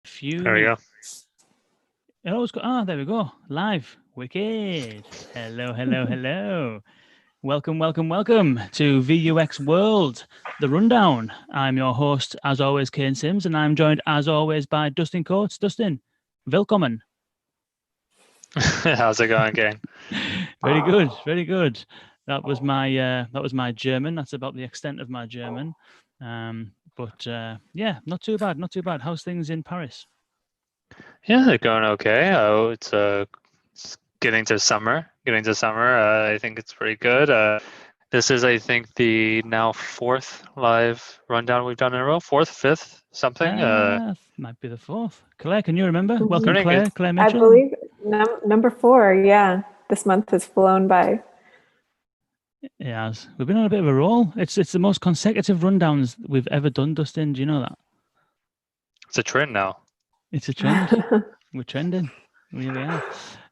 There we go. It always go. Ah, there we go. Live. Wicked. Hello, hello, hello. Welcome to VUX World, the rundown. I'm your host, as always, Kane Sims, and I'm joined, as always, by Dustin Coates. Dustin, willkommen. How's it going, Kane? Very good, very good. That was my German. That's about the extent of my German. But yeah, not too bad, not too bad. How's things in Paris? Yeah, they're going okay. It's getting to summer. I think it's pretty good. This is, I think, the now fourth live rundown we've done in a row. Fourth, fifth, something. Might be the fourth. Claire, can you remember? Mhm. Welcome, Learning Claire. it. Claire I Mitchell. believe number 4. Yeah, this month has flown by. It has. We've been on a bit of a roll. It's the most consecutive rundowns we've ever done, Dustin. Do you know that? It's a trend now. It's a trend. We're trending. We really are.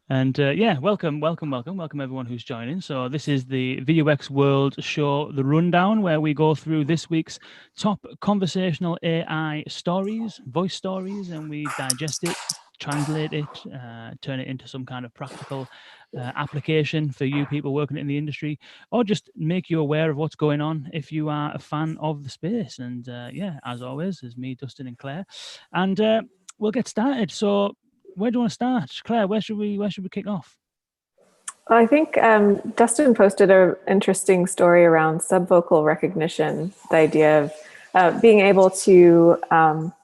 And yeah, welcome everyone who's joining. So this is the VUX World Show, the rundown, where we go through this week's top conversational AI stories, voice stories, and we digest it, translate it, turn it into some kind of practical application for you people working in the industry, or just make you aware of what's going on if you are a fan of the space. And yeah, as always, there's me, Dustin, and Claire, and we'll get started. So where do you want to start, Claire? Where should we kick off? I think Dustin posted an interesting story around subvocal recognition, the idea of being able to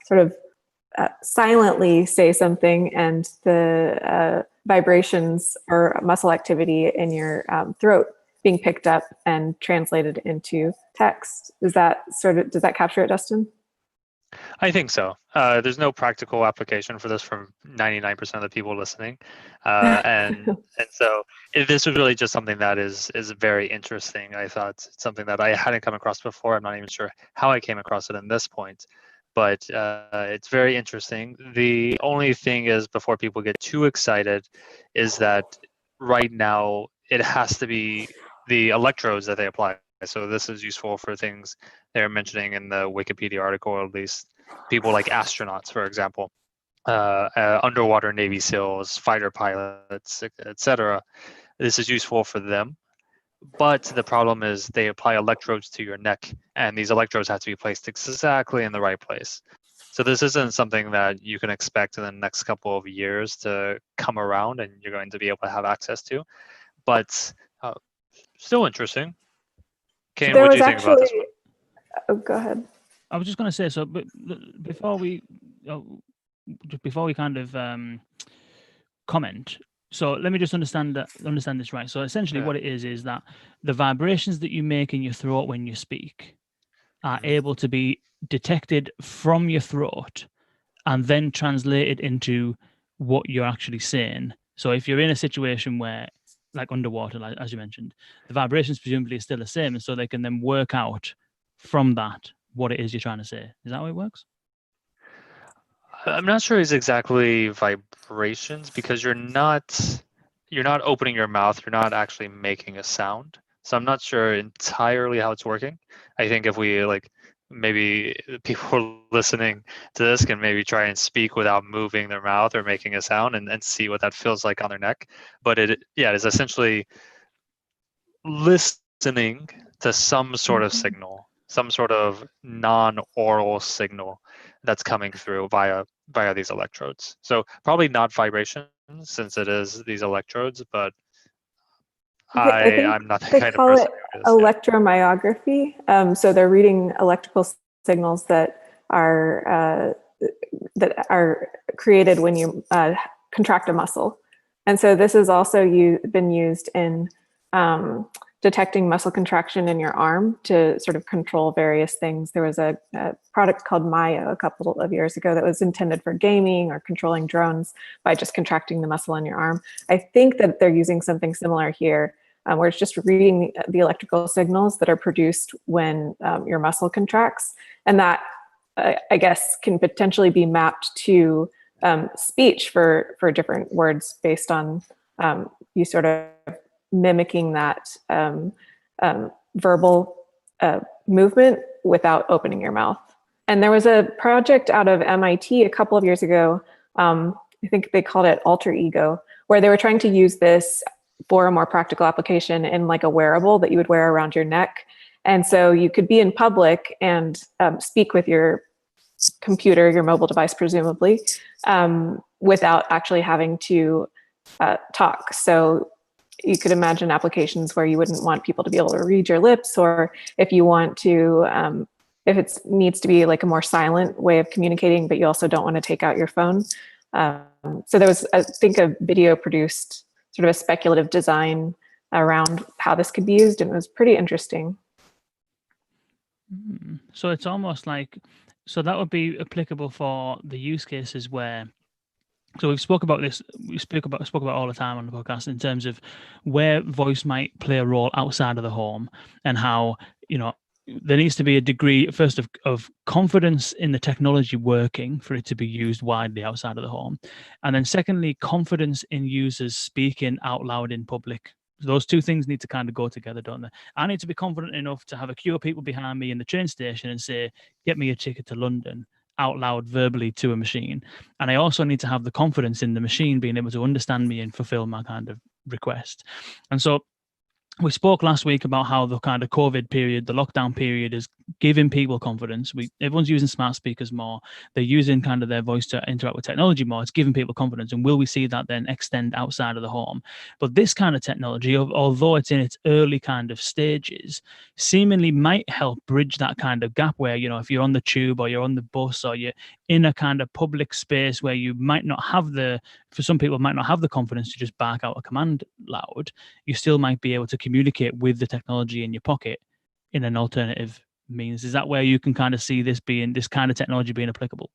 sort of silently say something and the vibrations or muscle activity in your throat being picked up and translated into text. Does that capture it, Dustin? I think so. There's no practical application for this from 99% of the people listening, and so this was really just something that is very interesting. I thought it's something that I hadn't come across before. I'm not even sure how I came across it in this point, but it's very interesting. The only thing is, before people get too excited, is that right now it has to be the electrodes that they apply. So this is useful for things they're mentioning in the Wikipedia article, or at least people like astronauts, for example, underwater Navy SEALs, fighter pilots, etc. This is useful for them. But the problem is they apply electrodes to your neck, and these electrodes have to be placed exactly in the right place. So this isn't something that you can expect in the next couple of years to come around and you're going to be able to have access to. But still interesting. Kane, what do you think about this one? Oh, go ahead. I was just going to say, so but before we kind of comment, so let me just understand this right. So essentially, what it is that the vibrations that you make in your throat when you speak are able to be detected from your throat and then translated into what you're actually saying. So if you're in a situation where, like underwater, like, as you mentioned, the vibrations presumably are still the same, and so they can then work out from that what it is you're trying to say. Is that how it works? I'm not sure it's exactly vibrations, because you're not opening your mouth, you're not actually making a sound. So I'm not sure entirely how it's working. I think if we maybe people listening to this can maybe try and speak without moving their mouth or making a sound and see what that feels like on their neck. But it is essentially listening to some sort of signal, some sort of non-oral signal that's coming through via these electrodes. So probably not vibration, since it is these electrodes, but I'm not the kind of person who is. Electromyography. So they're reading electrical signals that are created when you contract a muscle, and so this has also been used in detecting muscle contraction in your arm to sort of control various things. There was a product called Maya a couple of years ago that was intended for gaming or controlling drones by just contracting the muscle in your arm. I think that they're using something similar here, where it's just reading the electrical signals that are produced when your muscle contracts. And that, I guess, can potentially be mapped to speech for different words based on you sort of mimicking that verbal movement without opening your mouth. And there was a project out of MIT a couple of years ago. I think they called it Alter Ego, where they were trying to use this for a more practical application in like a wearable that you would wear around your neck. And so you could be in public and speak with your computer, your mobile device, presumably, without actually having to talk. So you could imagine applications where you wouldn't want people to be able to read your lips, or if you want to, if it needs to be like a more silent way of communicating, but you also don't want to take out your phone. So there was, I think, a video produced, sort of a speculative design around how this could be used, and it was pretty interesting. So it's almost like, so that would be applicable for the use cases where, so we've spoke about this, we spoke about all the time on the podcast in terms of where voice might play a role outside of the home, and how, you know, there needs to be a degree first of confidence in the technology working for it to be used widely outside of the home. And then secondly, confidence in users speaking out loud in public. Those two things need to kind of go together, don't they? I need to be confident enough to have a queue of people behind me in the train station and say, get me a ticket to London, out loud verbally to a machine. And I also need to have the confidence in the machine being able to understand me and fulfill my kind of request. And so we spoke last week about how the kind of COVID period, the lockdown period, is giving people confidence. Everyone's using smart speakers more. They're using kind of their voice to interact with technology more. It's giving people confidence. And will we see that then extend outside of the home? But this kind of technology, although it's in its early kind of stages, seemingly might help bridge that kind of gap where, you know, if you're on the tube or you're on the bus or you're in a kind of public space where you might not have for some people might not have the confidence to just bark out a command loud, you still might be able to communicate with the technology in your pocket in an alternative means. Is that where you can kind of see this kind of technology being applicable?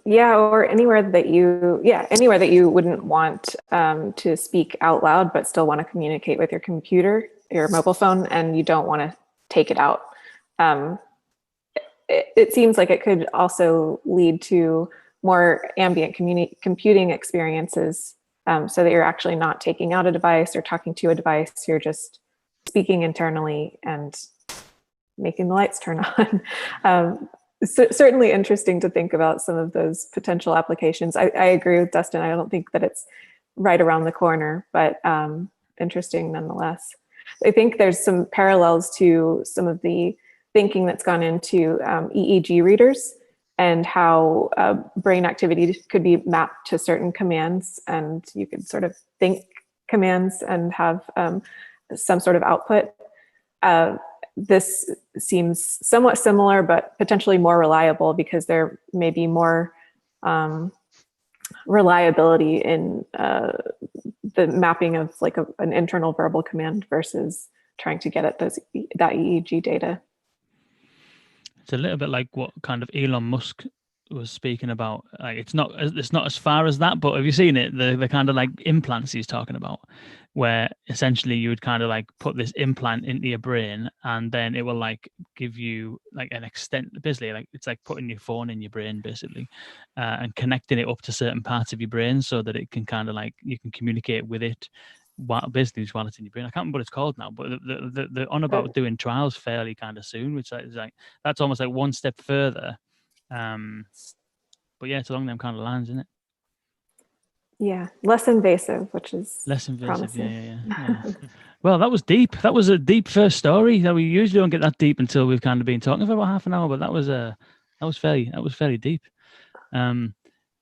Yeah, or anywhere that you wouldn't want to speak out loud, but still want to communicate with your computer, your mobile phone, and you don't want to take it out. It seems like it could also lead to more ambient computing experiences, so that you're actually not taking out a device or talking to a device. You're just speaking internally and making the lights turn on. Certainly interesting to think about some of those potential applications. I agree with Dustin. I don't think that it's right around the corner, but interesting nonetheless. I think there's some parallels to some of the thinking that's gone into EEG readers, and how brain activity could be mapped to certain commands, and you could sort of think commands and have some sort of output. This seems somewhat similar, but potentially more reliable, because there may be more reliability in the mapping of like an internal verbal command versus trying to get at that EEG data. It's a little bit like what kind of Elon Musk was speaking about. Like it's not as far as that, but have you seen it? The kind of like implants he's talking about, where essentially you would kind of like put this implant into your brain, and then it will like give you like an extent, basically like it's like putting your phone in your brain basically, and connecting it up to certain parts of your brain so that it can kind of like you can communicate with it. Basically while it's in your brain. I can't remember what it's called now, but they're on about doing trials fairly kind of soon, which is like that's almost like one step further. But yeah, it's along them kind of lines, isn't it? Yeah, less invasive, which is less invasive. promising. Yeah. Well, that was deep. That was a deep first story. That we usually don't get that deep until we've kind of been talking for about half an hour, but that was fairly deep.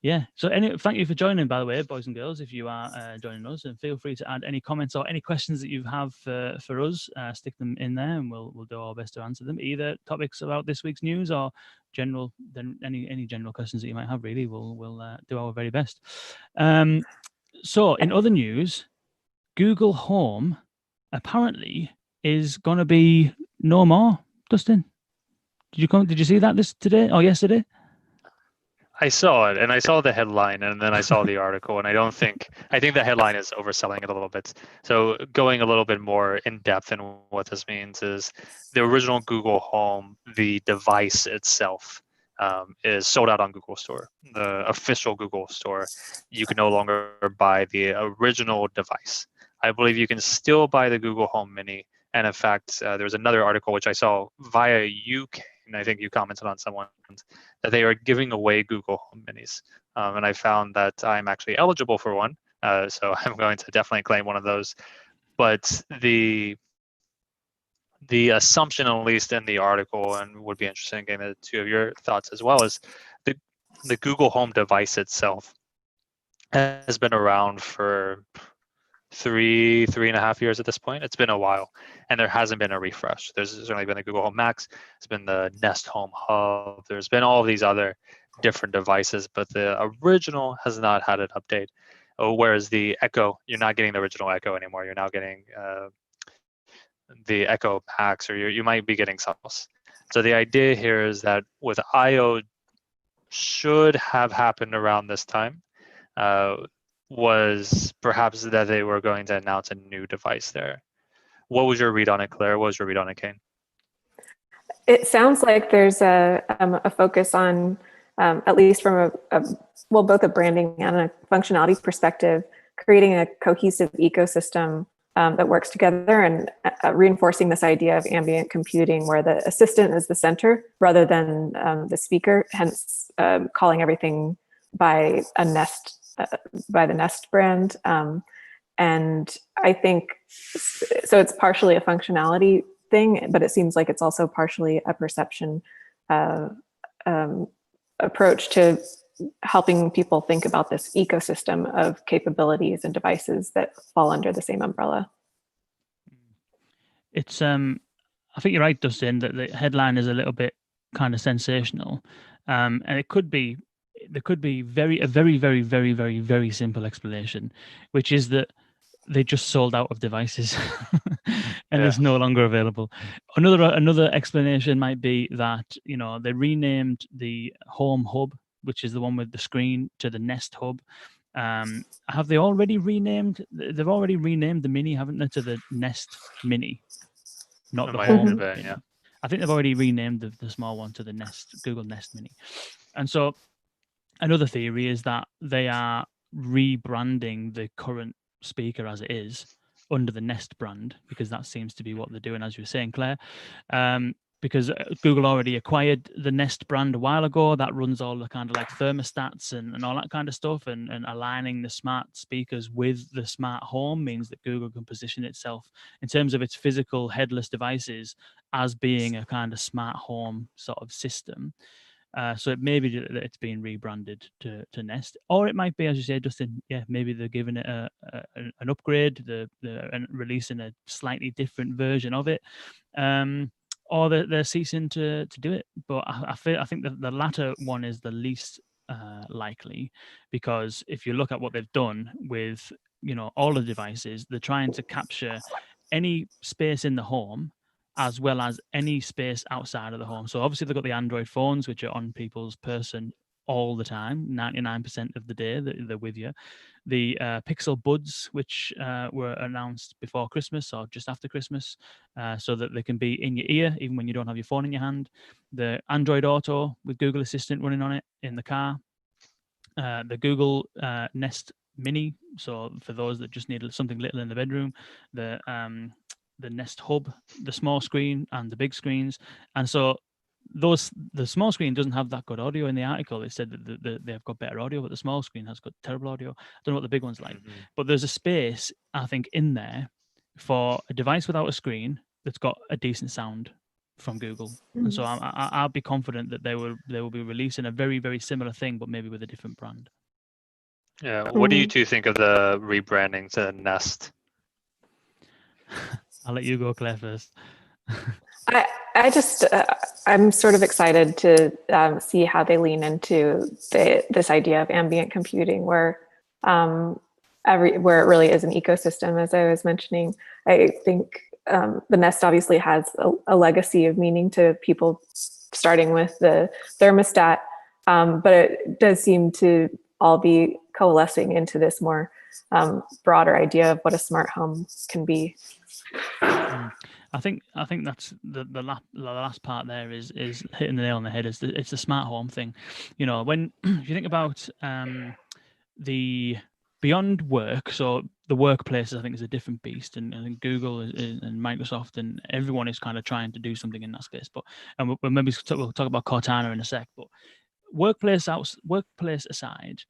Yeah. So thank you for joining, by the way, boys and girls, if you are joining us, and feel free to add any comments or any questions that you have for us. Stick them in there, and we'll do our best to answer them. Either topics about this week's news or any general questions that you might have. Really, we'll do our very best. So in other news, Google Home apparently is going to be no more. Dustin, did you see that today or yesterday? I saw it, and I saw the headline, and then I saw the article, and I think the headline is overselling it a little bit. So going a little bit more in depth in what this means is the original Google Home, the device itself, is sold out on Google Store, the official Google Store. You can no longer buy the original device. I believe you can still buy the Google Home Mini, and in fact, there was another article which I saw via UK and I think you commented on someone, that they are giving away Google Home Minis. And I found that I'm actually eligible for one. So I'm going to definitely claim one of those. But the assumption, at least in the article, and would be interested in getting the two of your thoughts as well, is the Google Home device itself has been around for 3.5 years at this point. It's been a while, and there hasn't been a refresh. There's certainly been the Google Home Max, there's been the Nest Home Hub, there's been all of these other different devices, but the original has not had an update. Whereas the Echo, you're not getting the original Echo anymore. You're now getting the Echo Max, or you might be getting something else. So the idea here is that with I/O should have happened around this time, was perhaps that they were going to announce a new device there. What was your read on it, Claire? What was your read on it, Kane? It sounds like there's a focus on, at least from both a branding and a functionality perspective, creating a cohesive ecosystem that works together, and reinforcing this idea of ambient computing, where the assistant is the center rather than the speaker, hence calling everything by the Nest brand. And I think, so it's partially a functionality thing, but it seems like it's also partially a perception approach to helping people think about this ecosystem of capabilities and devices that fall under the same umbrella. It's I think you're right, Dustin, that the headline is a little bit kind of sensational, and there could be a very, very, very, very, very simple explanation, which is that they just sold out of devices and it's no longer available. Another explanation might be that, you know, they renamed the Home Hub, which is the one with the screen, to the Nest Hub. Have they already renamed? They've already renamed the Mini, haven't they, to the Nest Mini, not the Home Mini. Yeah. I think they've already renamed the small one to the Google Nest Mini. And so another theory is that they are rebranding the current speaker as it is under the Nest brand, because that seems to be what they're doing, as you were saying, Claire. Because Google already acquired the Nest brand a while ago. That runs all the kind of like thermostats and all that kind of stuff, and aligning the smart speakers with the smart home means that Google can position itself in terms of its physical headless devices as being a kind of smart home sort of system. So it may be that it's being rebranded to Nest, or it might be, as you say, Dustin. Yeah, maybe they're giving it an upgrade, and releasing a slightly different version of it, or they're ceasing to do it. But I think that the latter one is the least likely, because if you look at what they've done with, you know, all the devices, they're trying to capture any space in the home as well as any space outside of the home. So obviously they've got the Android phones, which are on people's person all the time, 99% of the day that they're with you. The Pixel Buds, which were announced before Christmas or just after Christmas, so that they can be in your ear even when you don't have your phone in your hand. The Android Auto with Google Assistant running on it in the car. The Google Nest Mini, so for those that just need something little in the bedroom. The Nest Hub, the small screen and the big screens. And so the small screen doesn't have that good audio. In the article, it said that they've got better audio, but the small screen has got terrible audio. I don't know what the big one's like. But there's a space, I think, in there for a device without a screen that's got a decent sound from Google. And so I'll be confident that they will be releasing a very, very similar thing, but maybe with a different brand. Yeah. What do you two think of the rebranding to Nest? I'll let you go, Claire, first. I'm sort of excited to see how they lean into this idea of ambient computing, where it really is an ecosystem, as I was mentioning. I think the Nest obviously has a legacy of meaning to people, starting with the thermostat, but it does seem to all be coalescing into this more broader idea of what a smart home can be. I think that's the last part there is hitting the nail on the head. It's the smart home thing. You know, when you think about the beyond work, so the workplaces I think is a different beast, and Google and Microsoft and everyone is kind of trying to do something in that space. But and we'll talk about Cortana in a sec. But workplace aside,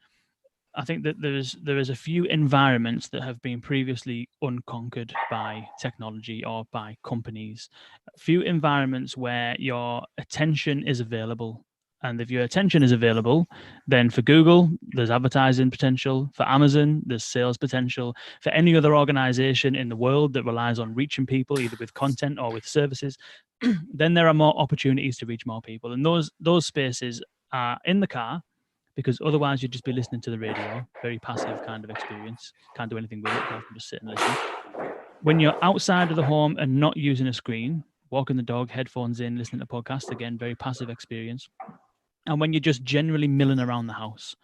I think that there is a few environments that have been previously unconquered by technology or by companies. A few environments where your attention is available. And if your attention is available, then for Google, there's advertising potential. For Amazon, there's sales potential. For any other organization in the world that relies on reaching people, either with content or with services, then there are more opportunities to reach more people. And those spaces are in the car, because otherwise you'd just be listening to the radio, very passive kind of experience. Can't do anything with it apart from just sit and listen. When you're outside of the home and not using a screen, walking the dog, headphones in, listening to podcasts, again, very passive experience. And when you're just generally milling around the house,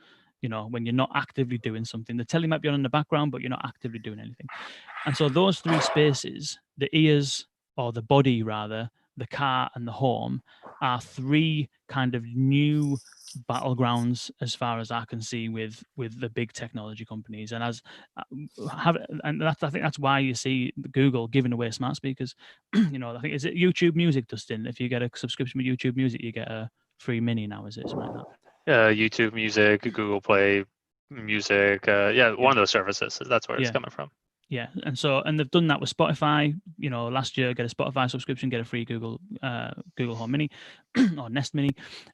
when you're not actively doing something, the telly might be on in the background, but you're not actively doing anything. And so those three spaces, the ears, or the body rather, the car and the home, are three kind of new battlegrounds as far as I can see with the big technology companies. And I think that's why you see Google giving away smart speakers. I think, is it YouTube Music, Dustin? If you get a subscription with YouTube Music, you get a free mini now, is it something like that? YouTube Music, Google Play Music, one of those services. That's where it's coming from. Yeah, and they've done that with Spotify. Last year, get a Spotify subscription, get a free Google Home Mini or Nest Mini,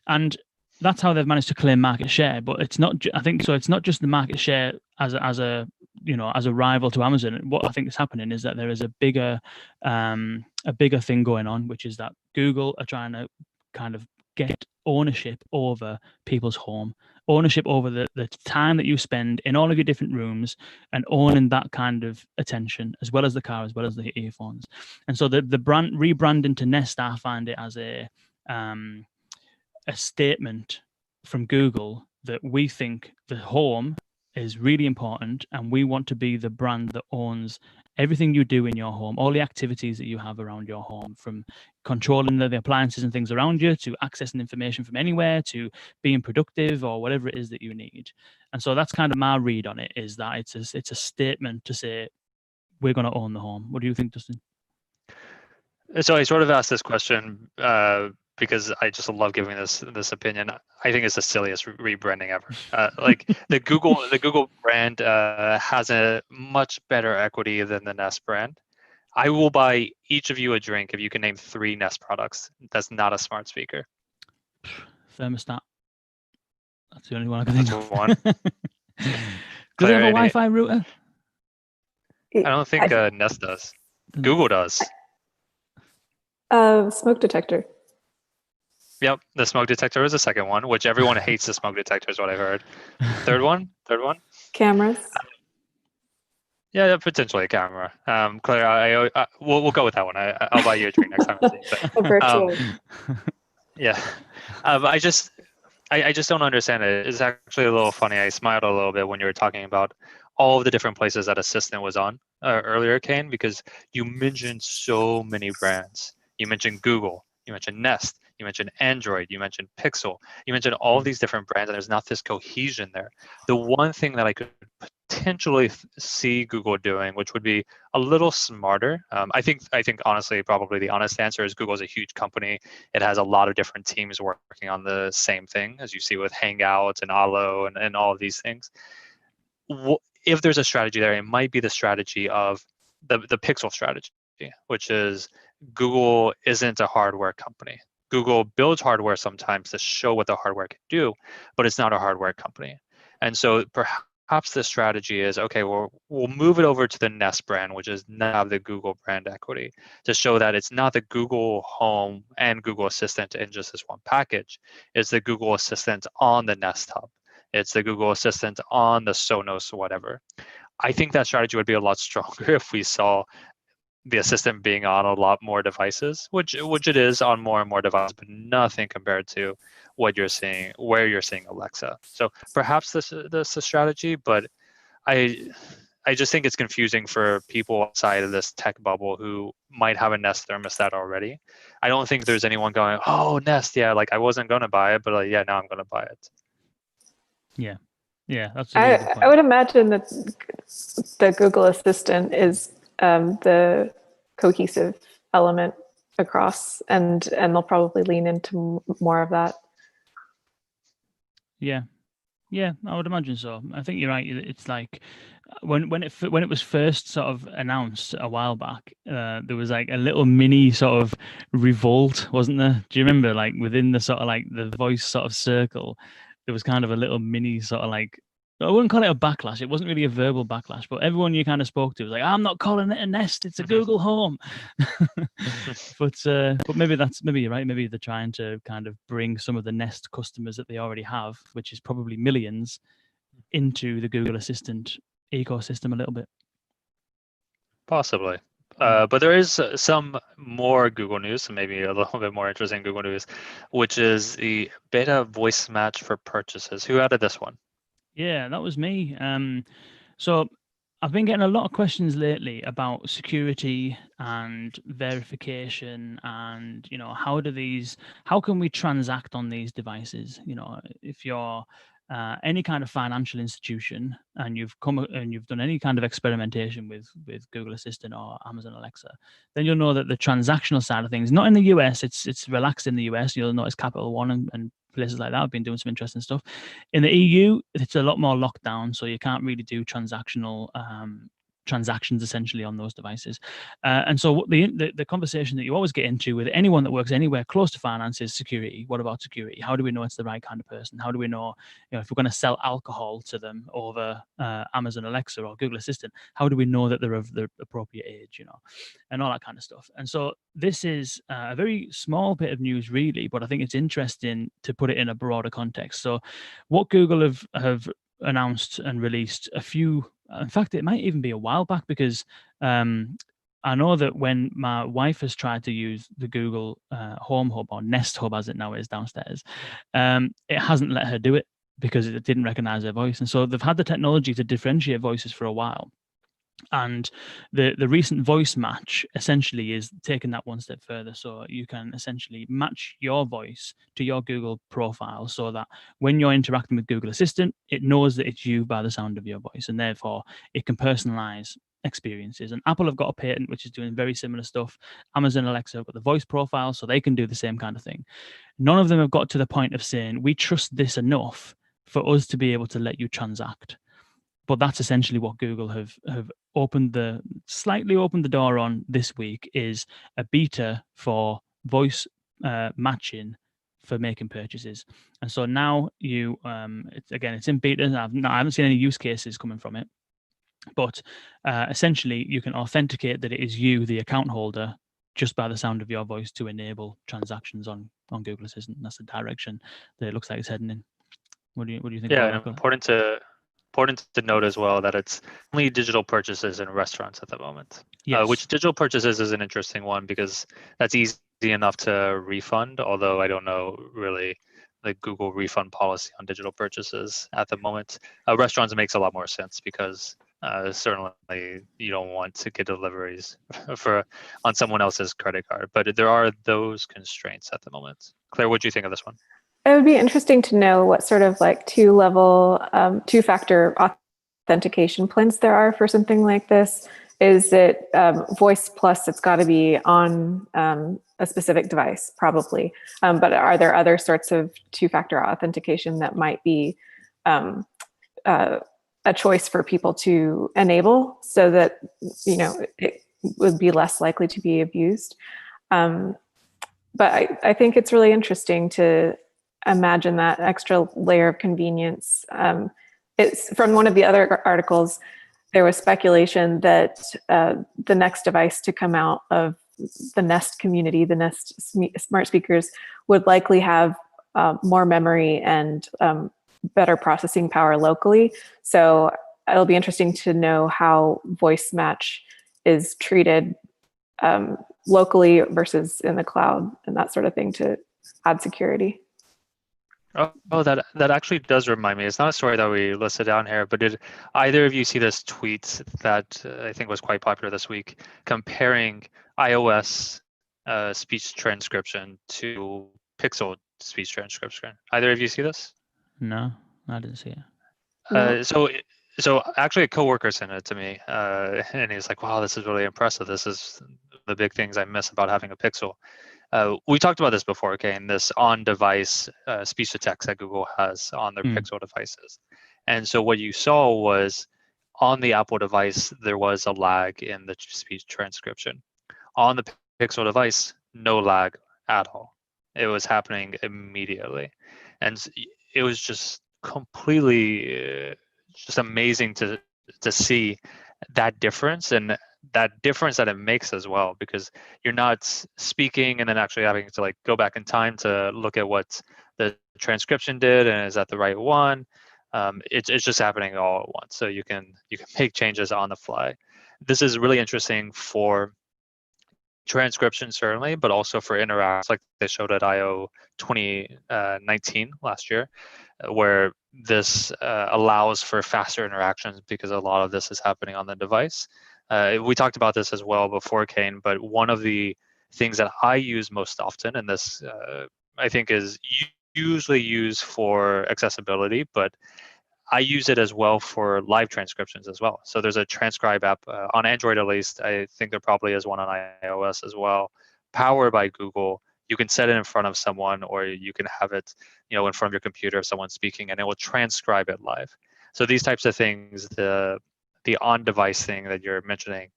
and that's how they've managed to claim market share. But it's not. I think so. It's not just the market share as a rival to Amazon. What I think is happening is that there is a bigger thing going on, which is that Google are trying to kind of get ownership over people's home, ownership over the time that you spend in all of your different rooms, and owning that kind of attention, as well as the car, as well as the earphones. And so the brand rebranding to Nest, I find it as a statement from Google that we think the home is really important, and we want to be the brand that owns everything you do in your home, all the activities that you have around your home, from controlling the appliances and things around you, to accessing information from anywhere, to being productive, or whatever it is that you need. And so that's kind of my read on it, is that it's a statement to say, we're going to own the home. What do you think, Dustin? So I sort of asked this question because I just love giving this opinion. I think it's the silliest rebranding ever. Like the Google brand has a much better equity than the Nest brand. I will buy each of you a drink if you can name 3 Nest products that's not a smart speaker. Thermostat. That's the only one I can think of. One. Do they have a Wi-Fi router? I don't think Nest does. Google does. Smoke detector. Yep, the smoke detector is the second one, which everyone hates the smoke detector is what I heard. Third one? Cameras. Yeah, potentially a camera. Claire, we'll go with that one. I'll buy you a drink next time I see you. A virtual. Yeah, I just don't understand it. It's actually a little funny. I smiled a little bit when you were talking about all of the different places that Assistant was on earlier, Kane, because you mentioned so many brands. You mentioned Google, you mentioned Nest, you mentioned Android, you mentioned Pixel, you mentioned all of these different brands, and there's not this cohesion there. The one thing that I could potentially see Google doing, which would be a little smarter, I think honestly, probably the honest answer is Google's a huge company. It has a lot of different teams working on the same thing, as you see with Hangouts and Allo and all of these things. If there's a strategy there, it might be the strategy of the Pixel strategy, which is Google isn't a hardware company. Google builds hardware sometimes to show what the hardware can do, but it's not a hardware company. And so perhaps the strategy is, okay, we'll move it over to the Nest brand, which is now the Google brand equity, to show that it's not the Google Home and Google Assistant in just this one package. It's the Google Assistant on the Nest Hub. It's the Google Assistant on the Sonos or whatever. I think that strategy would be a lot stronger if we saw the Assistant being on a lot more devices, which it is on more and more devices, but nothing compared to what you're seeing, where you're seeing Alexa. So perhaps this is a strategy, but I just think it's confusing for people outside of this tech bubble who might have a Nest thermostat already. I don't think there's anyone going, oh, Nest, yeah, like I wasn't going to buy it, but yeah, now I'm going to buy it. Yeah. Yeah, that's a really good I point. would imagine that the Google Assistant is the cohesive element across, and they'll probably lean into more of that. Yeah, I would imagine so. I think you're right. It's like when it was first sort of announced a while back, there was like a little mini sort of revolt, wasn't there? Do you remember, like within the sort of like the voice sort of circle, there was kind of a little mini sort of like, I wouldn't call it a backlash. It wasn't really a verbal backlash, but everyone you kind of spoke to was like, "I'm not calling it a Nest. It's a Google Home." But maybe you're right. Maybe they're trying to kind of bring some of the Nest customers that they already have, which is probably millions, into the Google Assistant ecosystem a little bit. Possibly. But there is some more Google news, maybe a little bit more interesting Google news, which is the beta voice match for purchases. Who added this one? Yeah, that was me. So I've been getting a lot of questions lately about security and verification, and how can we transact on these devices? If you're any kind of financial institution and you've done any kind of experimentation with Google Assistant or Amazon Alexa, then you'll know that the transactional side of things, not in the US, it's relaxed in the US. You'll notice Capital One and places like that have been doing some interesting stuff. In the EU, it's a lot more locked down, so you can't really do transactional transactions essentially on those devices. And so the conversation that you always get into with anyone that works anywhere close to finance is security. What about security? How do we know it's the right kind of person? How do we know, if we're going to sell alcohol to them over Amazon Alexa or Google Assistant, how do we know that they're of the appropriate age, and all that kind of stuff? And so this is a very small bit of news, really, but I think it's interesting to put it in a broader context. So what Google have announced and released in fact, it might even be a while back, because I know that when my wife has tried to use the Google Home Hub, or Nest Hub as it now is downstairs, it hasn't let her do it because it didn't recognize her voice. And so they've had the technology to differentiate voices for a while. And the recent voice match essentially is taking that one step further. So you can essentially match your voice to your Google profile, so that when you're interacting with Google Assistant, it knows that it's you by the sound of your voice, and therefore it can personalize experiences. And Apple have got a patent which is doing very similar stuff. Amazon Alexa have got the voice profile, so they can do the same kind of thing. None of them have got to the point of saying, we trust this enough for us to be able to let you transact. But that's essentially what Google have slightly opened the door on this week, is a beta for voice matching for making purchases. And so now it's in beta. I haven't seen any use cases coming from it, but essentially you can authenticate that it is you, the account holder, just by the sound of your voice, to enable transactions on Google Assistant. That's the direction that it looks like it's heading in. What do you think Yeah, about that? Important to note as well that it's only digital purchases in restaurants at the moment. Yes. Which digital purchases is an interesting one, because that's easy enough to refund, although I don't know really the Google refund policy on digital purchases at the moment. Restaurants makes a lot more sense, because certainly you don't want to get deliveries on someone else's credit card, but there are those constraints at the moment. Claire, what do you think of this one? It would be interesting to know what sort of like two-factor authentication plans there are for something like this. Is it voice plus it's got to be on a specific device, probably. But are there other sorts of two-factor authentication that might be a choice for people to enable, so that it would be less likely to be abused? But I think it's really interesting to imagine that extra layer of convenience. It's from one of the other articles. There was speculation that the next device to come out of the Nest community, the Nest smart speakers, would likely have more memory and better processing power locally. So it'll be interesting to know how voice match is treated locally versus in the cloud, and that sort of thing, to add security. Oh, that actually does remind me. It's not a story that we listed down here, but did either of you see this tweet that I think was quite popular this week, comparing iOS speech transcription to Pixel speech transcription? Either of you see this? No, I didn't see it. No. So actually a coworker sent it to me, and he's like, wow, this is really impressive. This is the big things I miss about having a Pixel. We talked about this before, okay, and this on-device speech to text that Google has on their Pixel devices. And so what you saw was on the Apple device, there was a lag in the speech transcription. On the Pixel device, no lag at all. It was happening immediately. And it was just completely just amazing to see that difference, and that difference that it makes as well, because you're not speaking and then actually having to like go back in time to look at what the transcription did and is that the right one. It's just happening all at once, so you can make changes on the fly. This is really interesting for transcription certainly, but also for interacts like they showed at I/O 2019 last year, where this allows for faster interactions because a lot of this is happening on the device. We talked about this as well before, Kane, but one of the things that I use most often, and this I think is usually used for accessibility, but I use it as well for live transcriptions as well. So there's a transcribe app on Android, at least. I think there probably is one on iOS as well, powered by Google. You can set it in front of someone, or you can have it, in front of your computer if someone's speaking, and it will transcribe it live. So these types of things, the on-device thing that you're mentioning,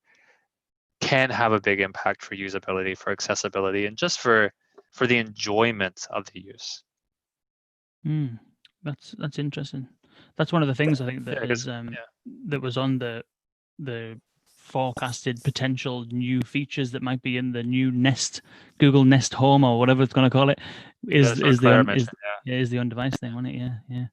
can have a big impact for usability, for accessibility, and just for the enjoyment of the use. That's interesting. That's one of the things I think that that was on the forecasted potential new features that might be in the new Nest, Google Nest Home, or whatever it's going to call it, is the on-device thing, wasn't it? Yeah.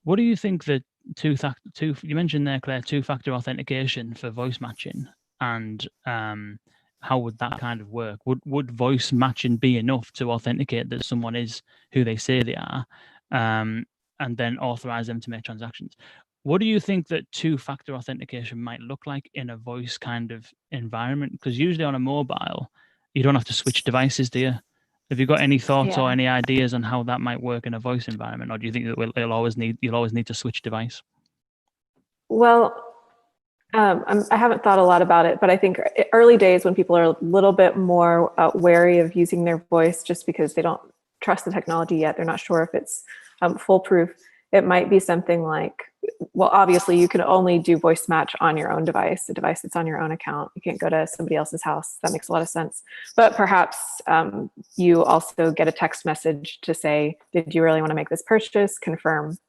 What do you think that you mentioned there, Claire, two-factor authentication for voice matching, and how would that kind of work? Would voice matching be enough to authenticate that someone is who they say they are, and then authorize them to make transactions? What do you think that two-factor authentication might look like in a voice kind of environment? Because usually on a mobile, you don't have to switch devices, do you? Have you got any thoughts or any ideas on how that might work in a voice environment, or do you think that you'll always need to switch device? Well, I haven't thought a lot about it, but I think early days when people are a little bit more wary of using their voice just because they don't trust the technology yet, they're not sure if it's foolproof. It might be something like, well, obviously you can only do voice match on your own device, a device that's on your own account. You can't go to somebody else's house. That makes a lot of sense. But perhaps you also get a text message to say, did you really want to make this purchase? Confirm.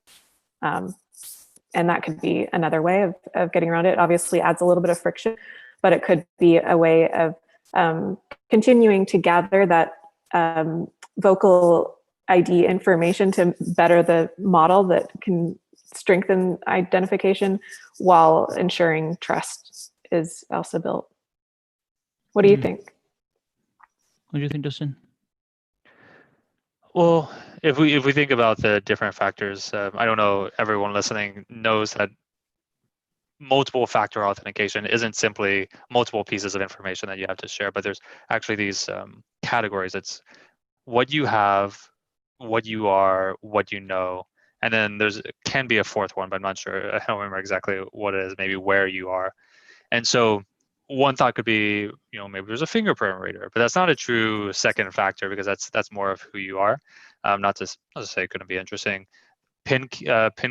And that could be another way of getting around it. It obviously adds a little bit of friction, but it could be a way of continuing to gather that vocal ID information to better the model that can strengthen identification while ensuring trust is also built. What do you think? What do you think, Dustin? Well, if we think about the different factors, I don't know, everyone listening knows that multiple factor authentication isn't simply multiple pieces of information that you have to share, but there's actually these categories. It's what you have, what you are, what you know, and then can be a fourth one, but I'm not sure. I don't remember exactly what it is. Maybe where you are. And so one thought could be, maybe there's a fingerprint reader, but that's not a true second factor because that's more of who you are. Not to say it couldn't be interesting. Pin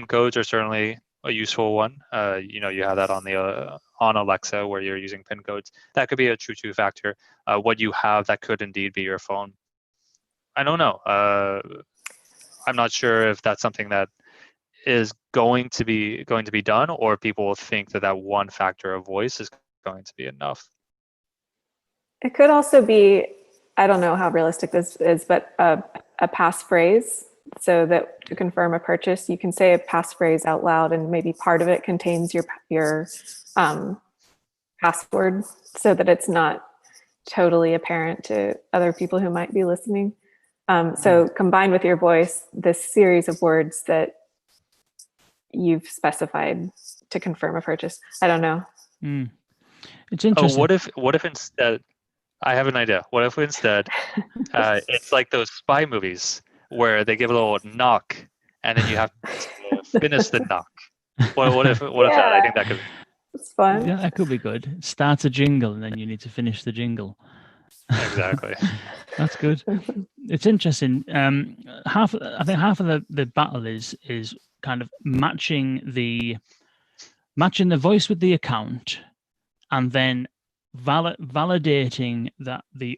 codes are certainly a useful one. You have that on Alexa where you're using pin codes. That could be a true two factor. What you have, that could indeed be your phone. I don't know. I'm not sure if that's something that is going to be done, or people think that one factor of voice is going to be enough. It could also be, I don't know how realistic this is, but a passphrase, so that to confirm a purchase, you can say a passphrase out loud, and maybe part of it contains your password, so that it's not totally apparent to other people who might be listening. So combined with your voice, this series of words that you've specified to confirm a purchase. I don't know. It's interesting. What if instead, I have an idea. What if instead it's like those spy movies where they give a little knock and then you have to Finish the knock. What if that? I think that could. It's fun. Yeah, that could be good. Start a jingle, and then you need to finish the jingle. Exactly. That's good. It's interesting. I think half of the battle is kind of matching the voice with the account, and then validating that the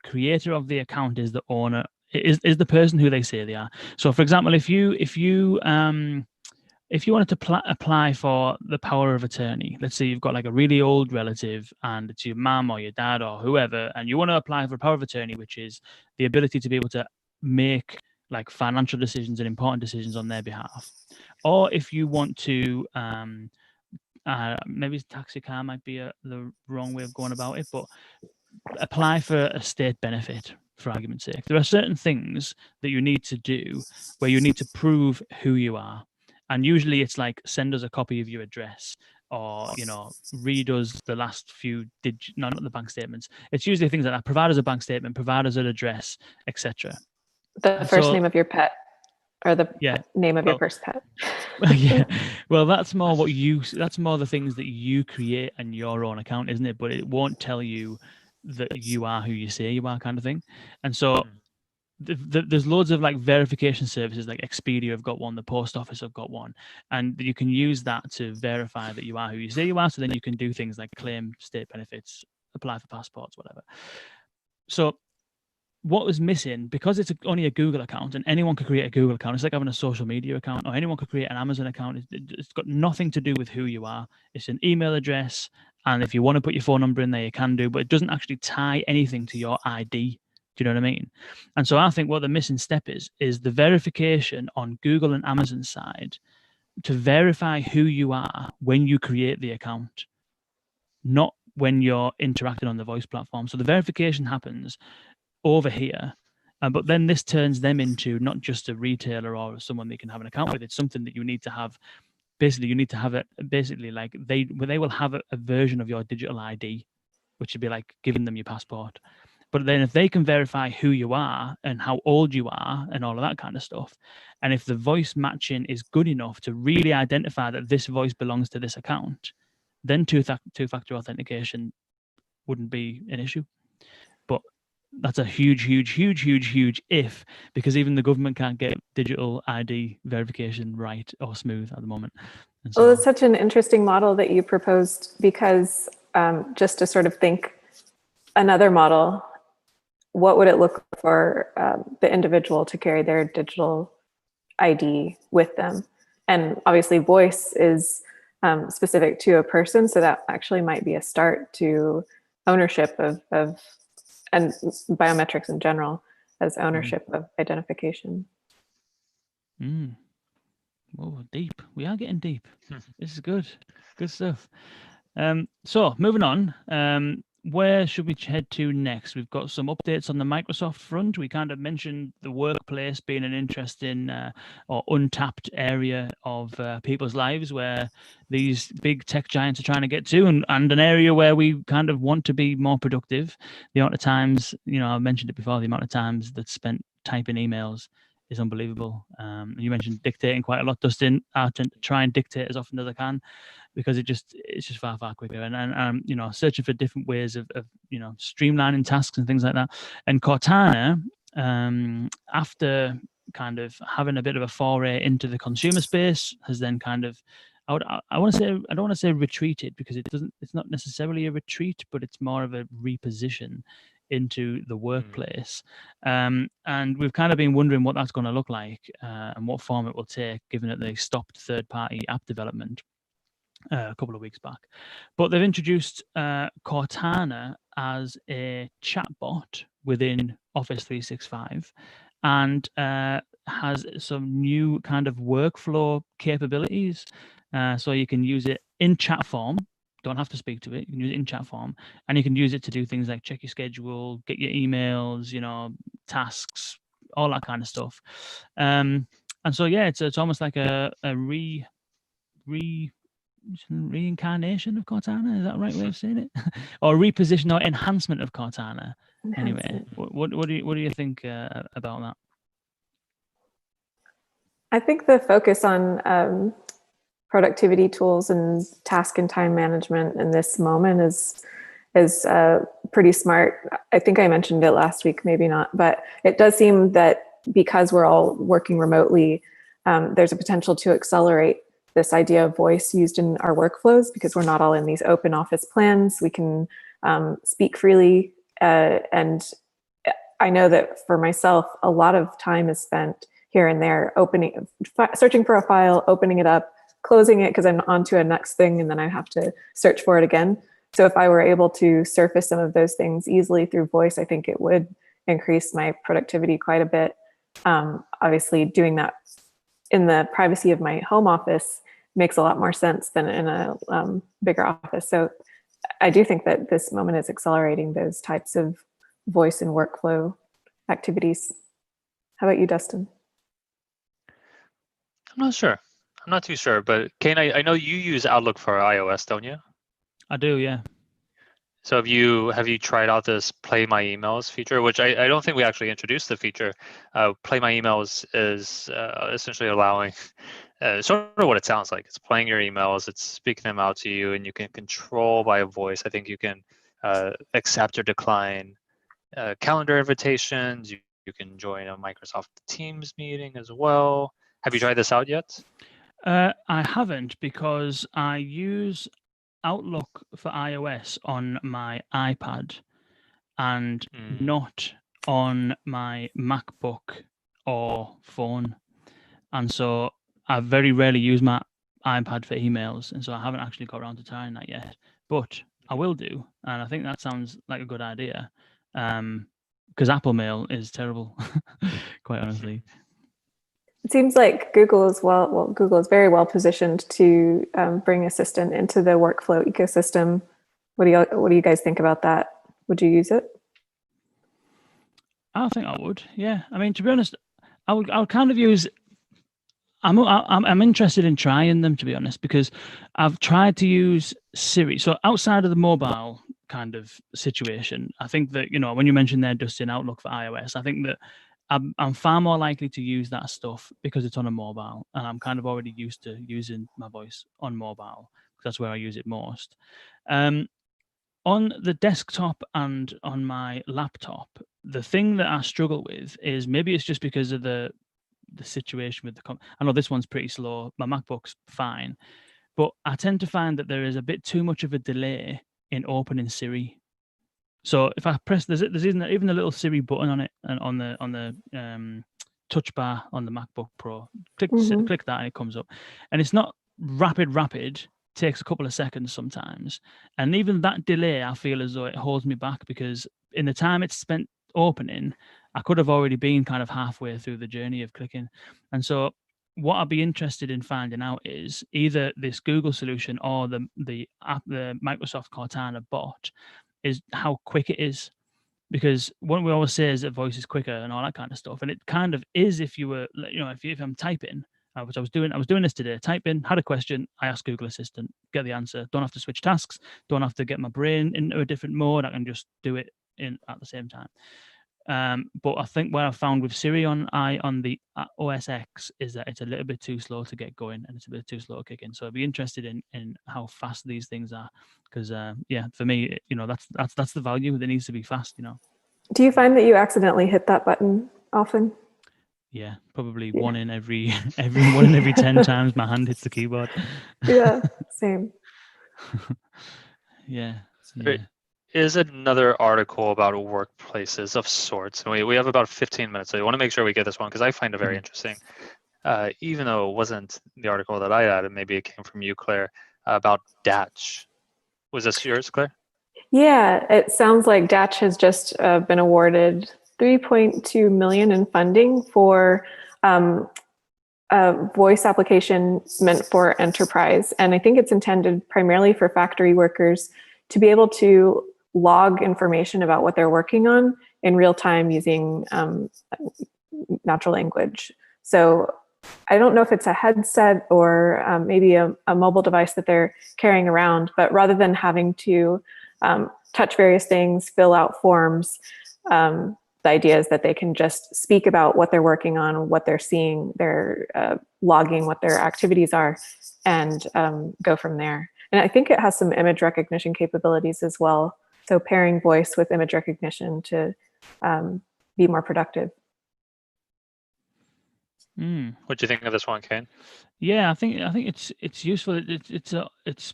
creator of the account is the owner, is the person who they say they are. So, for example, if you wanted to apply for the power of attorney, let's say you've got like a really old relative and it's your mum or your dad or whoever, and you want to apply for power of attorney, which is the ability to be able to make like financial decisions and important decisions on their behalf. Or if you want to, maybe taxi car might be the wrong way of going about it, but apply for a state benefit, for argument's sake. There are certain things that you need to do where you need to prove who you are. And usually it's like, send us a copy of your address, or, read us the last few digits, no, not the bank statements. It's usually things like that. Provide us a bank statement, provide us an address, etc. The first name of your pet, or the name of your first pet. Yeah, well, that's more the things that you create in your own account, isn't it? But it won't tell you that you are who you say you are, kind of thing. And so there's loads of like verification services, like Expedia have got one, the post office have got one, and you can use that to verify that you are who you say you are. So then you can do things like claim state benefits, apply for passports, whatever. So what was missing, because it's only a Google account and anyone could create a Google account, it's like having a social media account, or anyone could create an Amazon account. It's got nothing to do with who you are. It's an email address, and if you want to put your phone number in there, you can do, but it doesn't actually tie anything to your ID. Do you know what I mean? And so I think what the missing step is the verification on Google and Amazon's side to verify who you are when you create the account, not when you're interacting on the voice platform. So the verification happens over here, but then this turns them into not just a retailer or someone they can have an account with. It's something that you need to have. Basically, you need to have it. Basically, like they will have a version of your digital ID, which would be like giving them your passport. But then if they can verify who you are and how old you are and all of that kind of stuff, and if the voice matching is good enough to really identify that this voice belongs to this account, then two-factor authentication wouldn't be an issue. But that's a huge if, because even the government can't get digital ID verification right or smooth at the moment. And so, well, it's such an interesting model that you proposed, because just to sort of think another model, what would it look like for the individual to carry their digital ID with them? And obviously voice is specific to a person, so that actually might be a start to ownership of and biometrics in general as ownership of identification. Oh, deep. We are getting deep. This is good. Good stuff. So moving on, where should we head to next? We've got some updates on the Microsoft front. We kind of mentioned the workplace being an interesting or untapped area of people's lives where these big tech giants are trying to get to, and an area where we kind of want to be more productive. The amount of times, I mentioned it before, the amount of times that's spent typing emails is unbelievable. You mentioned dictating quite a lot, Dustin. I tend to try and dictate as often as I can, because it's just far quicker, and searching for different ways of streamlining tasks and things like that. And Cortana, after kind of having a bit of a foray into the consumer space, has then kind of, I don't want to say retreated, because it's not necessarily a retreat, but it's more of a reposition into the workplace. And we've kind of been wondering what that's going to look like and what form it will take, given that they stopped third-party app development a couple of weeks back. But they've introduced Cortana as a chatbot within Office 365, and has some new kind of workflow capabilities. So you can use it in chat form. Don't have to speak to it. You can use it in chat form, and you can use it to do things like check your schedule, get your emails, tasks, all that kind of stuff. And so it's almost like a reincarnation of Cortana. Is that the right way of saying it? Or reposition or enhancement of Cortana. Anyway, what do you think about that? I think the focus on productivity tools and task and time management in this moment is pretty smart. I think I mentioned it last week, maybe not, but it does seem that because we're all working remotely, there's a potential to accelerate this idea of voice used in our workflows because we're not all in these open office plans. We can speak freely. And I know that for myself, a lot of time is spent here and there searching for a file, opening it up, closing it because I'm on to a next thing, and then I have to search for it again. So if I were able to surface some of those things easily through voice, I think it would increase my productivity quite a bit. Obviously, doing that in the privacy of my home office makes a lot more sense than in a bigger office. So I do think that this moment is accelerating those types of voice and workflow activities. How about you, Dustin? I'm not sure. I'm not too sure, but Kane, I know you use Outlook for iOS, don't you? I do, yeah. So have you tried out this Play My Emails feature, which I don't think we actually introduced the feature. Play My Emails is essentially allowing sort of what it sounds like. It's playing your emails, it's speaking them out to you, and you can control by voice. I think you can accept or decline calendar invitations. You can join a Microsoft Teams meeting as well. Have you tried this out yet? I haven't because I use Outlook for iOS on my iPad and not on my MacBook or phone. And so I very rarely use my iPad for emails. And so I haven't actually got around to trying that yet. But I will do. And I think that sounds like a good idea. Because Apple Mail is terrible, quite honestly. It seems like Google is Google is very well positioned to bring Assistant into the workflow ecosystem. What do you guys think about that? Would you use it? I think I would. Yeah. I mean, to be honest, I would kind of use. I'm interested in trying them, to be honest, because I've tried to use Siri. So outside of the mobile kind of situation, I think that, when you mentioned there, Dustin, Outlook for iOS, I think that I'm far more likely to use that stuff because it's on a mobile, and I'm kind of already used to using my voice on mobile because that's where I use it most. On the desktop and on my laptop, the thing that I struggle with is maybe it's just because of the situation with I know this one's pretty slow. My MacBook's fine, but I tend to find that there is a bit too much of a delay in opening Siri. So if I press, there's even a little Siri button on it, and on the touch bar on the MacBook Pro. Click that and it comes up, and it's not rapid. Takes a couple of seconds sometimes, and even that delay, I feel as though it holds me back because in the time it's spent opening, I could have already been kind of halfway through the journey of clicking. And so what I'd be interested in finding out is either this Google solution or the Microsoft Cortana bot is how quick it is. Because what we always say is that voice is quicker and all that kind of stuff. And it kind of is if you were, if I'm typing, which I was doing this today, type in, had a question, I ask Google Assistant, get the answer. Don't have to switch tasks, don't have to get my brain into a different mode. I can just do it at the same time. But I think what I found with Siri on the OS X is that it's a little bit too slow to get going, and it's a bit too slow to kick in. So I'd be interested in how fast these things are, because for me, that's the value. It needs to be fast, Do you find that you accidentally hit that button often? Yeah, probably one in every 10 times my hand hits the keyboard. Yeah, same. Yeah. There is another article about workplaces of sorts, and we have about 15 minutes, so I want to make sure we get this one because I find it very interesting. Even though it wasn't the article that I had, and maybe it came from you, Claire, about Datch. Was this yours, Claire? Yeah, it sounds like Datch has just been awarded $3.2 million in funding for a voice application meant for enterprise. And I think it's intended primarily for factory workers to be able to log information about what they're working on in real time using natural language. So I don't know if it's a headset or maybe a mobile device that they're carrying around, but rather than having to touch various things, fill out forms, the idea is that they can just speak about what they're working on, what they're seeing, they're logging what their activities are, and go from there. And I think it has some image recognition capabilities as well. So pairing voice with image recognition to be more productive. What do you think of this one, Kane? Yeah, I think it's useful. It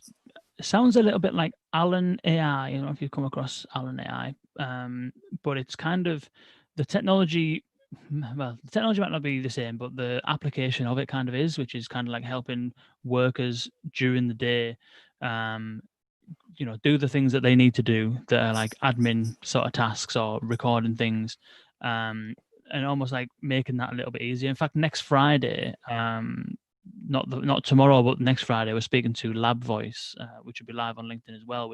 sounds a little bit like Alan AI. You know, if you've come across Alan AI, but it's kind of the technology. Well, the technology might not be the same, but the application of it kind of is, which is kind of like helping workers during the day, do the things that they need to do that are like admin sort of tasks or recording things, and almost like making that a little bit easier. In fact, next Friday, not tomorrow, but next Friday, we're speaking to Lab Voice, which will be live on LinkedIn as well,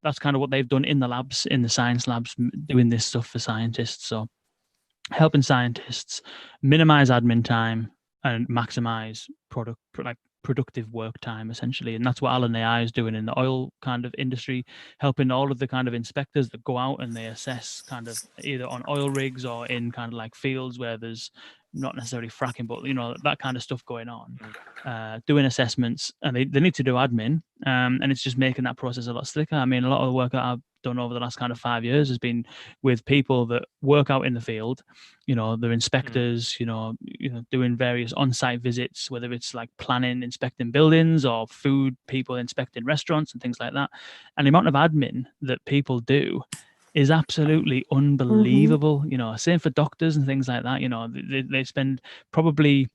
that's kind of what they've done in the labs, in the science labs, doing this stuff for scientists. So helping scientists minimize admin time and maximize productive work time, essentially. And that's what Alan AI is doing in the oil kind of industry, helping all of the kind of inspectors that go out and they assess kind of either on oil rigs or in kind of like fields where there's not necessarily fracking, but that kind of stuff going on, doing assessments, and they need to do admin, and it's just making that process a lot slicker. I mean, a lot of the work that I've done over the last kind of 5 years has been with people that work out in the field. They're inspectors, doing various on-site visits, whether it's like planning, inspecting buildings, or food people inspecting restaurants and things like that. And the amount of admin that people do is absolutely unbelievable. Same for doctors and things like that. They spend probably,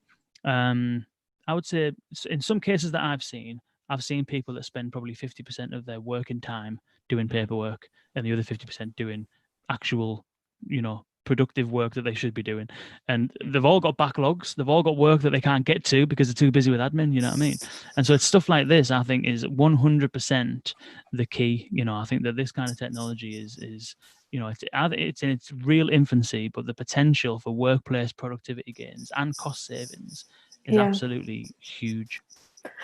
I would say, in some cases that I've seen people that spend probably 50% of their working time doing paperwork and the other 50% doing actual, productive work that they should be doing. And they've all got backlogs. They've all got work that they can't get to because they're too busy with admin, you know what I mean? And so it's stuff like this, I think, is 100% the key. I think that this kind of technology is it's in its real infancy, but the potential for workplace productivity gains and cost savings is absolutely huge.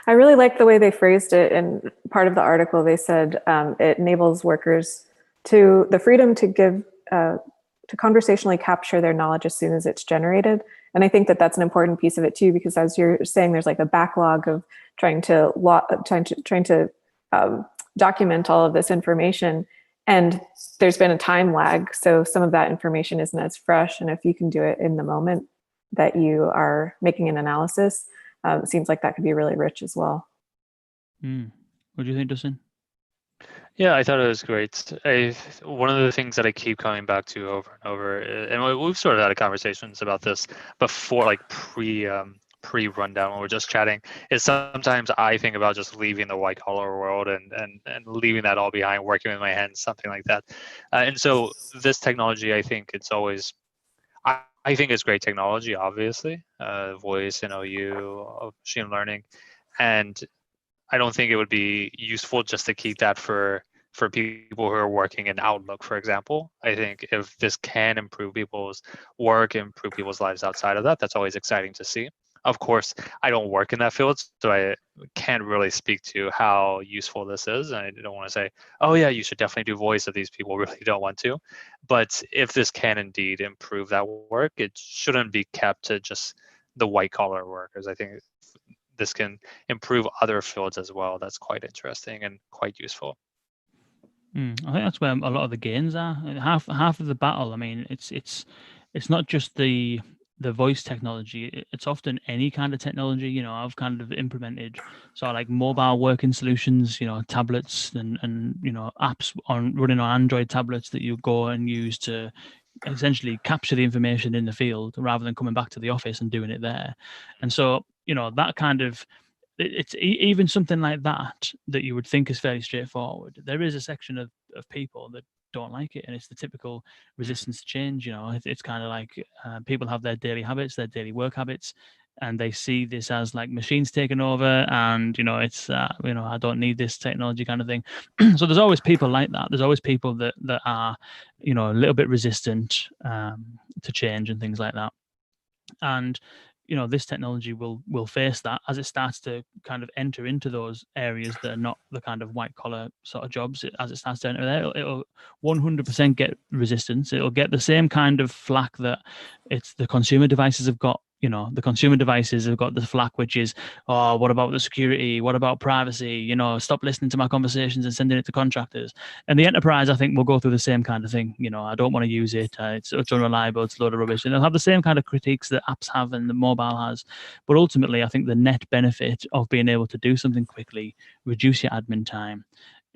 I really like the way they phrased it. In part of the article, they said it enables workers to the freedom to give to conversationally capture their knowledge as soon as it's generated. And I think that that's an important piece of it too, because as you're saying, there's like a backlog of trying to document all of this information, and there's been a time lag. So some of that information isn't as fresh. And if you can do it in the moment that you are making an analysis, it seems like that could be really rich as well. What do you think, Dustin? Yeah, I thought it was great. One of the things that I keep coming back to over and over, and we've sort of had conversations about this before, like pre-rundown when we're just chatting, is sometimes I think about just leaving the white collar world and leaving that all behind, working with my hands, something like that. And so this technology, I think it's always, I think it's great technology, obviously, voice and OU, machine learning, and I don't think it would be useful just to keep that for people who are working in Outlook, for example. I think if this can improve people's work, improve people's lives outside of that, that's always exciting to see. Of course, I don't work in that field, so I can't really speak to how useful this is. And I don't want to say, oh yeah, you should definitely do voice if these people really don't want to. But if this can indeed improve that work, it shouldn't be kept to just the white collar workers. I think this can improve other fields as well. That's quite interesting and quite useful. I think that's where a lot of the gains are. Half of the battle. I mean, it's not just the voice technology. It's often any kind of technology. I've kind of implemented sort of like mobile working solutions. Tablets and apps running on Android tablets that you go and use to essentially capture the information in the field rather than coming back to the office and doing it there. And so that kind of, it's even something like that you would think is fairly straightforward. There is a section of people that don't like it, and it's the typical resistance to change. It's kind of like people have their daily habits, their daily work habits, and they see this as like machines taking over, and it's I don't need this technology kind of thing. So there's always people like that. There's always people that are a little bit resistant to change and things like that. And this technology will face that as it starts to kind of enter into those areas that are not the kind of white collar sort of jobs. As it starts to enter there, it'll 100% get resistance. It'll get the same kind of flack that it's the consumer devices have got. The consumer devices have got the flack, which is, oh, what about the security? What about privacy? Stop listening to my conversations and sending it to contractors. And the enterprise, I think, will go through the same kind of thing. I don't want to use it. It's unreliable. It's a load of rubbish. And they'll have the same kind of critiques that apps have and the mobile has. But ultimately, I think the net benefit of being able to do something quickly, reduce your admin time,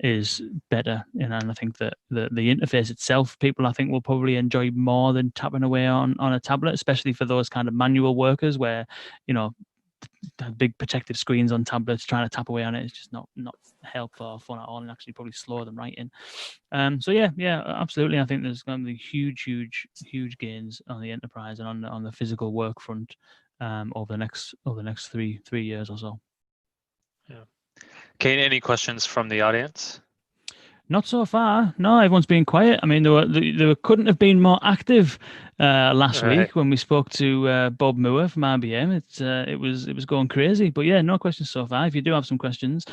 is better. And I think that the interface itself, people I think will probably enjoy more than tapping away on a tablet, especially for those kind of manual workers where, have big protective screens on tablets, trying to tap away on it is just not helpful or fun at all, and actually probably slower than writing. So yeah, absolutely. I think there's going to be huge gains on the enterprise and on the physical work front over the next 3 years or so. Yeah. Kane, any questions from the audience? Not so far. No, everyone's been quiet. I mean, there couldn't have been more active last week when we spoke to Bob Moore from IBM. It was going crazy. But yeah, no questions so far. If you do have some questions,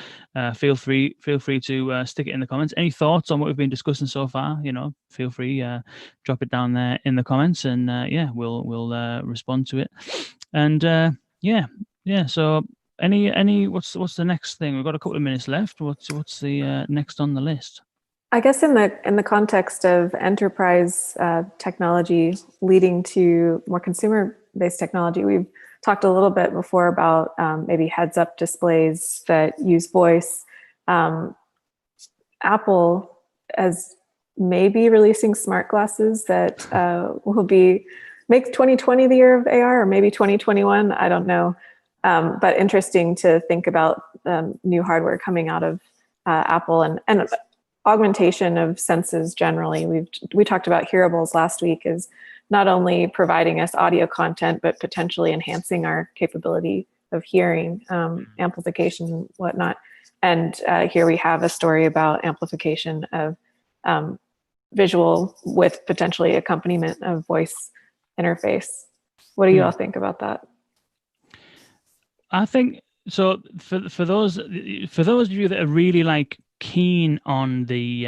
feel free to stick it in the comments. Any thoughts on what we've been discussing so far? Feel free, drop it down there in the comments, and we'll respond to it. And yeah. So. What's the next thing? We've got a couple of minutes left. What's the next on the list? I guess in the context of enterprise technology leading to more consumer-based technology, we've talked a little bit before about maybe heads-up displays that use voice. Apple is maybe releasing smart glasses that will make 2020 the year of AR, or maybe 2021. I don't know. But interesting to think about new hardware coming out of Apple and augmentation of senses generally. We talked about hearables last week as not only providing us audio content, but potentially enhancing our capability of hearing, amplification and whatnot. And here we have a story about amplification of visual with potentially accompaniment of voice interface. What do you all think about that? I think so. For those of you that are really keen on the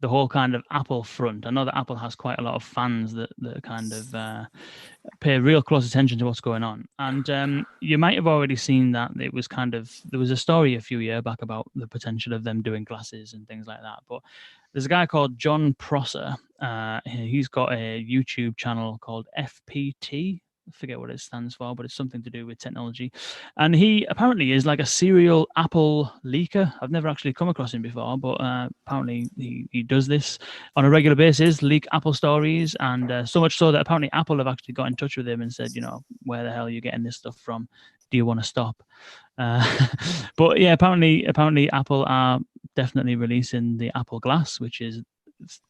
whole kind of Apple front, I know that Apple has quite a lot of fans that kind of pay real close attention to what's going on. And you might have already seen that there was a story a few years back about the potential of them doing glasses and things like that. But there's a guy called John Prosser. He's got a YouTube channel called FPT. I forget what it stands for, but it's something to do with technology. And he apparently is like a serial Apple leaker. I've never actually come across him before, but apparently he does this on a regular basis, leak Apple stories. And so much so that apparently Apple have actually got in touch with him and said, where the hell are you getting this stuff from? Do you want to stop? But yeah, apparently Apple are definitely releasing the Apple Glass, which is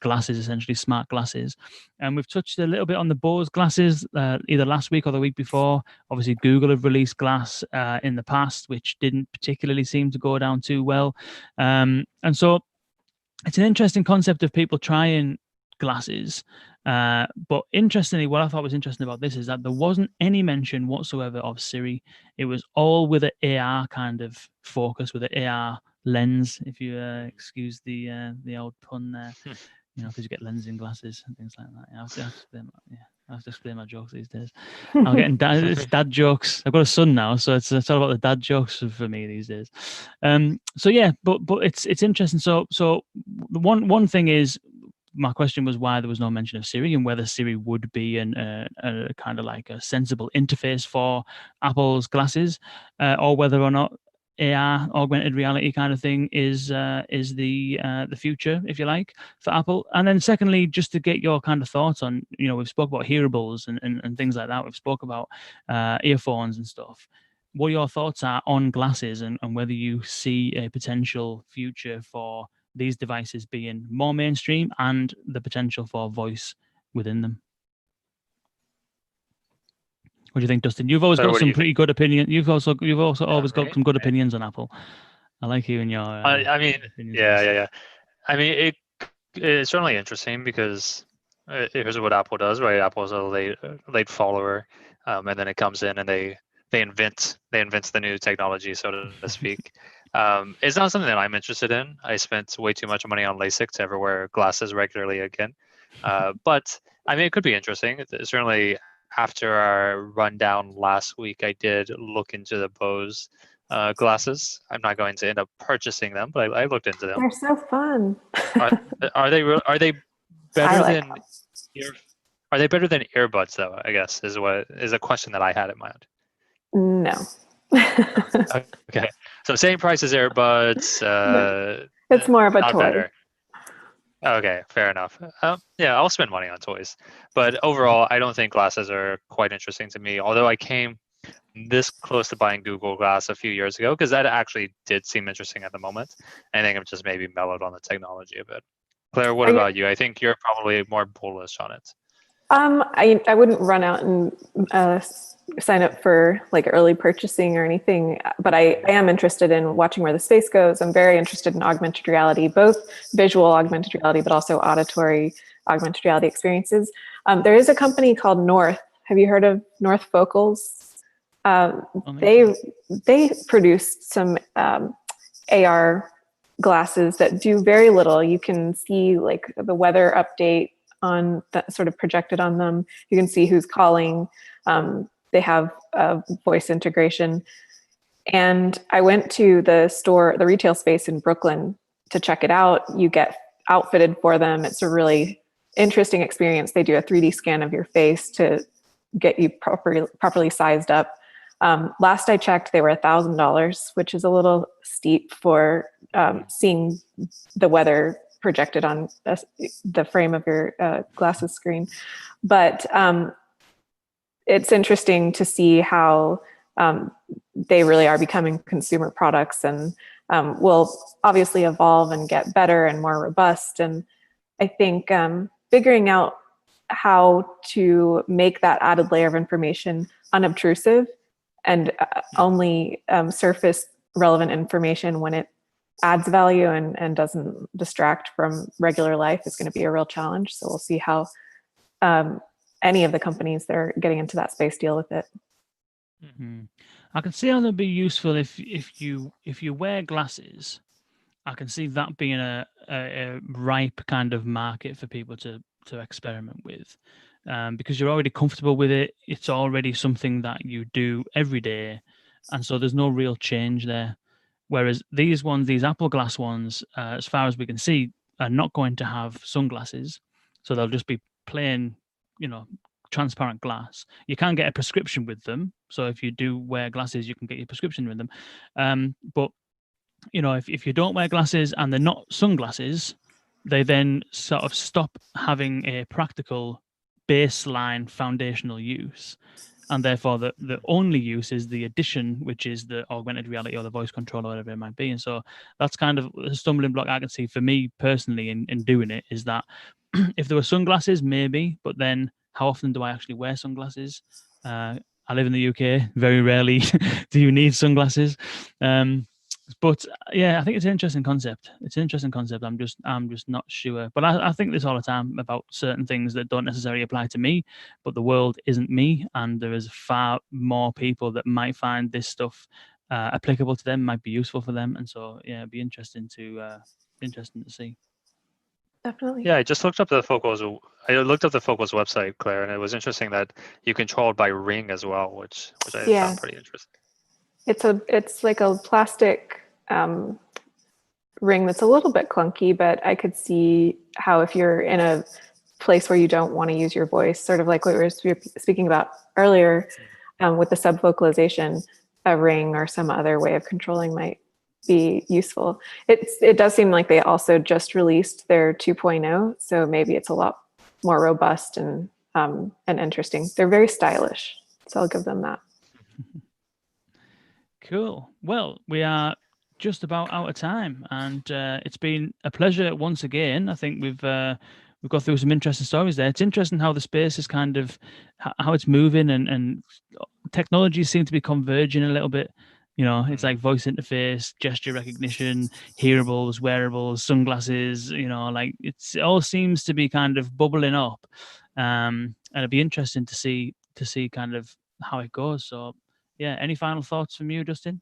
glasses, essentially smart glasses. And we've touched a little bit on the Bose glasses either last week or the week before. Obviously Google have released Glass in the past, which didn't particularly seem to go down too well, and so it's an interesting concept of people trying glasses, but interestingly, what I thought was interesting about this is that there wasn't any mention whatsoever of Siri. It was all with an AR kind of focus, with an AR lens, if you excuse the old pun there, because you get lenses in glasses and things like that. I have to explain my jokes these days. I'm getting it's dad jokes. I've got a son now, so it's all about the dad jokes for me these days. So yeah, but it's interesting. So the one thing is, my question was why there was no mention of Siri and whether Siri would be a kind of like a sensible interface for Apple's glasses, or whether or not AR, augmented reality kind of thing is the future, if you like, for Apple. And then secondly, just to get your kind of thoughts on, we've spoke about hearables and things like that. We've spoke about earphones and stuff. What your thoughts are on glasses and whether you see a potential future for these devices being more mainstream and the potential for voice within them. What do you think, Dustin? You've always got some pretty good opinion. You've also always got some good opinions on Apple. I like hearing your. I mean, yeah. I mean, it's certainly interesting because here's what Apple does, right? Apple is a late follower. and then it comes in and they invent the new technology, so to speak. It's not something that I'm interested in. I spent way too much money on LASIK to ever wear glasses regularly again. But I mean, it could be interesting. Certainly, after our rundown last week, I did look into the Bose glasses. I'm not going to end up purchasing them, but I looked into them. They're so fun. Are they better I like than ear, are they better than earbuds though? I guess is a question that I had in mind. No. Okay, so same price as earbuds. It's more of a not toy. better. Okay, fair enough. Yeah, I'll spend money on toys, but overall, I don't think glasses are quite interesting to me. Although I came this close to buying Google Glass a few years ago because that actually did seem interesting at the moment. I think I'm just maybe mellowed on the technology a bit. Claire, what about you? I think you're probably more bullish on it. I wouldn't run out and sign up for like early purchasing or anything, but I am interested in watching where the space goes. I'm very interested in augmented reality, both visual augmented reality, but also auditory augmented reality experiences. There is a company called North. Have you heard of North Focals? They produced some AR glasses that do very little. You can see like the weather update on that sort of projected on them. You can see who's calling. They have voice integration. And I went to the retail space in Brooklyn to check it out. You get outfitted for them. It's a really interesting experience. They do a 3D scan of your face to get you properly sized up. Last I checked, they were $1,000, which is a little steep for seeing the weather projected on the frame of your glasses screen. But it's interesting to see how they really are becoming consumer products and will obviously evolve and get better and more robust. And I think figuring out how to make that added layer of information unobtrusive and only surface relevant information when it adds value and doesn't distract from regular life is going to be a real challenge. So we'll see how any of the companies that are getting into that space deal with it. Mm-hmm. I can see how that'd be useful if you wear glasses. I can see that being a ripe kind of market for people to experiment with, because you're already comfortable with it. It's already something that you do every day, and so there's no real change there. Whereas these Apple Glass ones, as far as we can see, are not going to have sunglasses. So they'll just be plain, transparent glass. You can get a prescription with them. So if you do wear glasses, you can get your prescription with them. But, if you don't wear glasses and they're not sunglasses, they then sort of stop having a practical baseline foundational use. And therefore, the only use is the addition, which is the augmented reality or the voice control or whatever it might be. And so that's kind of a stumbling block I can see for me personally in doing it, is that if there were sunglasses, maybe, but then how often do I actually wear sunglasses? I live in the UK. Very rarely do you need sunglasses. But yeah, I think it's an interesting concept. I'm just not sure. But I think this all the time about certain things that don't necessarily apply to me, but the world isn't me, and there is far more people that might find this stuff applicable to them, might be useful for them, and so yeah, it'd be interesting to see. Definitely. Yeah, I just looked up the Focals. I looked up the Focals website, Claire, and it was interesting that you control it by ring as well, which I found pretty interesting. It's like a plastic ring that's a little bit clunky, but I could see how if you're in a place where you don't want to use your voice, sort of like what we were speaking about earlier with the subvocalization, a ring or some other way of controlling might be useful. It does seem like they also just released their 2.0, so maybe it's a lot more robust and interesting. They're very stylish, so I'll give them that. Cool. Well, we are just about out of time, and it's been a pleasure once again. I think we've got through some interesting stories there. It's interesting how the space is kind of how it's moving, and technologies seem to be converging a little bit. It's like voice interface, gesture recognition, hearables, wearables, sunglasses. Like it all seems to be kind of bubbling up, and it'd be interesting to see kind of how it goes. So yeah, any final thoughts from you, Justin?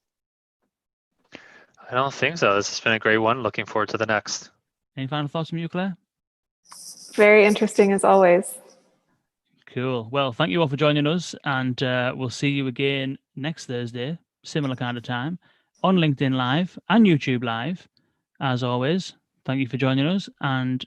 I don't think so. This has been a great one. Looking forward to the next. Any final thoughts from you, Claire? Very interesting as always. Cool. Well, thank you all for joining us, and we'll see you again next Thursday, similar kind of time, on LinkedIn Live and YouTube Live. As always, thank you for joining us, and